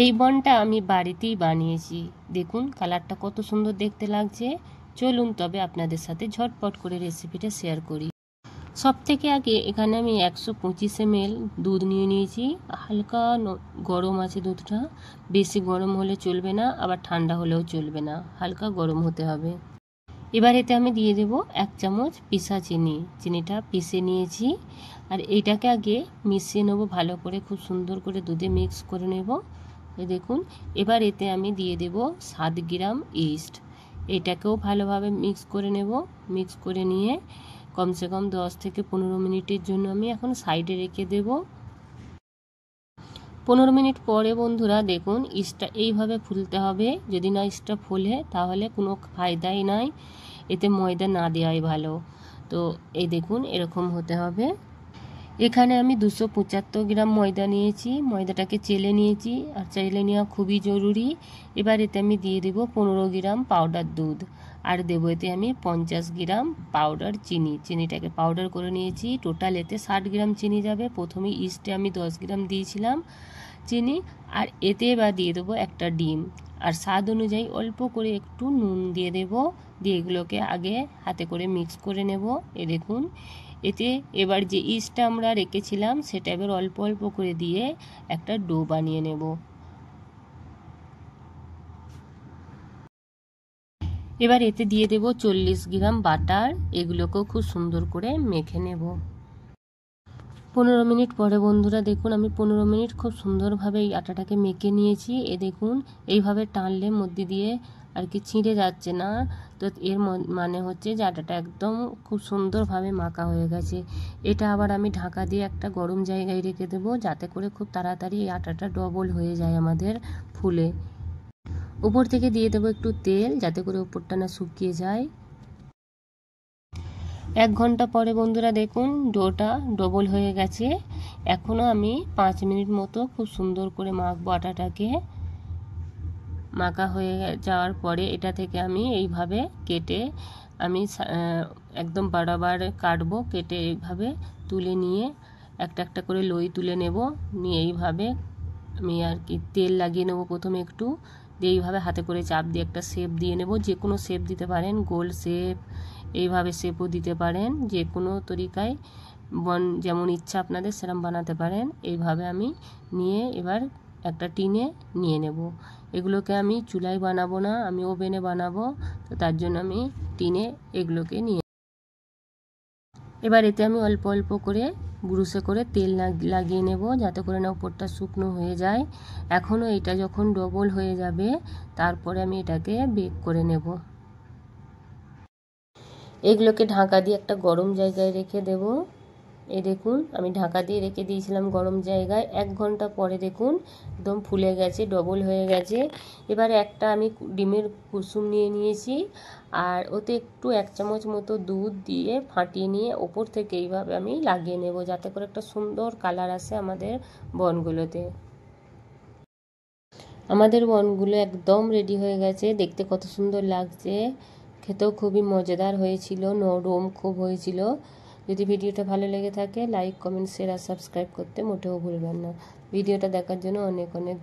এই বনটা আমি বাড়িতেই বানিয়েছি। দেখুন কালারটা কত সুন্দর দেখতে লাগছে। চলুন তবে আপনাদের সাথে ঝটপট করে রেসিপিটা শেয়ার করি। সব থেকে আগে এখানে আমি 125 ml দুধ নিয়ে নিয়েছি। হালকা গরম আছে দুধটা, বেশি গরম হলে চলবে না, আবার ঠান্ডা হলেও চলবে না, হালকা গরম হতে হবে। এবার এতে আমি দিয়ে দেব 1 চামচ পিসা চিনি। চিনিটা পিষে নিয়েছি, আর এইটাকে আগে মিশিয়ে নেব ভালো করে, খুব সুন্দর করে দুধে মিক্স করে নেব। এই দেখুন, এবার এতে আমি দিয়ে দেব 7 গ্রাম ইস্ট। এটাকেও ভালোভাবে মিক্স করে নেব। মিক্স করে নিয়ে কমসে কম 10 থেকে 15 মিনিটের জন্য আমি এখন সাইডে রেখে দেব। 15 মিনিট পরে বন্ধুরা দেখুন ইস্টটা এইভাবে ফুলতে হবে। যদি না ইস্টটা ফোলে তাহলে কোনো ফায়দাই নাই, এতে ময়দা না দেওয়াই ভালো। তো এই দেখুন এরকম হতে হবে। এখানে আমি 275 গ্রাম ময়দা নিয়েছি। ময়দাটাকে চেলে নিয়েছি, আর চেলে নেওয়া খুবই জরুরি। এবার এতে আমি দিয়ে দেব 15 গ্রাম পাউডার দুধ, আর দেবো এতে আমি 50 গ্রাম পাউডার চিনি। চিনিটাকে পাউডার করে নিয়েছি। টোটাল এতে 60 গ্রাম চিনি যাবে। প্রথমে ইস্টে আমি 10 গ্রাম দিয়েছিলাম চিনি, আর এতে এবার দিয়ে দেবো একটা ডিম, আর স্বাদ অনুযায়ী অল্প করে একটু নুন দিয়ে দেব। দিয়ে এগুলোকে আগে হাতে করে মিক্স করে নেব। এ দেখুন এতে এবার যে ইস্টটা আমরা রেখেছিলাম সেটা এবার অল্প অল্প করে দিয়ে একটা ডো বানিয়ে নেব। এবার এতে দিয়ে দেব 40 গ্রাম বাটার। এগুলোকেও খুব সুন্দর করে মেখে নেব। 15 মিনিট পরে বন্ধুরা দেখুন আমি 15 মিনিট খুব সুন্দরভাবে এই আটাটাকে মেখে নিয়েছি। এ দেখুন এইভাবে টানলে মধ্যে দিয়ে আর কি ছিঁড়ে যাচ্ছে না। তো এর মানে হচ্ছে যে আটাটা একদম খুব সুন্দরভাবে মাখা হয়ে গেছে। এটা আবার আমি ঢাকা দিয়ে একটা গরম জায়গায় রেখে দেবো, যাতে করে খুব তাড়াতাড়ি এই আটাটা ডবল হয়ে যায় আমাদের ফুলে। উপর থেকে দিয়ে দেবো একটু তেল, যাতে করে উপরটা না শুকিয়ে যায়। 1 ঘন্টা পরে বন্ধুরা দেখুন ডোটা ডবল হয়ে গেছে। এখনও আমি 5 মিনিট মতো খুব সুন্দর করে মাখবো আটাটাকে। মাখা হয়ে যাওয়ার পরে এটা থেকে আমি এইভাবে কেটে আমি একদম বরাবর কাটবো। কেটে এইভাবে তুলে নিয়ে একটা একটা করে লই তুলে নেব। নিয়ে এইভাবে আমি আর কি তেল লাগিয়ে নেব প্রথমে একটু, দিয়ে এইভাবে হাতে করে চাপ দিয়ে একটা শেপ দিয়ে নেব। যে কোনো শেপ দিতে পারেন, গোল শেপ, এইভাবে শেপও দিতে পারেন, যে কোনো তরিকায় যেমন ইচ্ছা আপনাদের সেরকম বানাতে পারেন। এইভাবে আমি নিয়ে এবার একটা টিনে নিয়ে নেব। এগুলোকে আমি চুলায় বানাবো না, আমি ওভেনে বানাবো, তো তার জন্য আমি টিনে এগুলোকে নিয়ে এবার এতে আমি অল্প অল্প করে ব্রুশে করে তেল লাগিয়ে নেব, যাতে করে না উপরটা শুকনো হয়ে যায়। এখনও এটা যখন ডবল হয়ে যাবে তারপরে আমি এটাকে বেক করে নেব। এগুলোকে ঢাকা দিয়ে একটা গরম জায়গায় রেখে দেব। এই দেখুন আমি ঢাকা দিয়ে রেখে দিয়েছিলাম গরম জায়গায়। 1 ঘন্টা পরে দেখুন একদম ফুলে গেছে, ডবল হয়ে গেছে। এবারে একটা আমি ডিমের কুসুম নিয়ে নিয়েছি, আর ওতে একটু 1 চামচ মতো দুধ দিয়ে ফাটিয়ে নিয়ে ওপর থেকে এইভাবে আমি লাগিয়ে নেব, যাতে করে একটা সুন্দর কালার আসে আমাদের বনগুলোতে। আমাদের বনগুলো একদম রেডি হয়ে গেছে। দেখতে কত সুন্দর লাগছে, খেতেও খুবই মজাদার হয়েছিল, নরম খুব হয়েছিল। যদি ভিডিওটা ভালো লেগে থাকে লাইক, কমেন্ট, শেয়ার আর সাবস্ক্রাইব করতে মোটেও ভুলবেন না। ভিডিওটা দেখার জন্য অনেক অনেক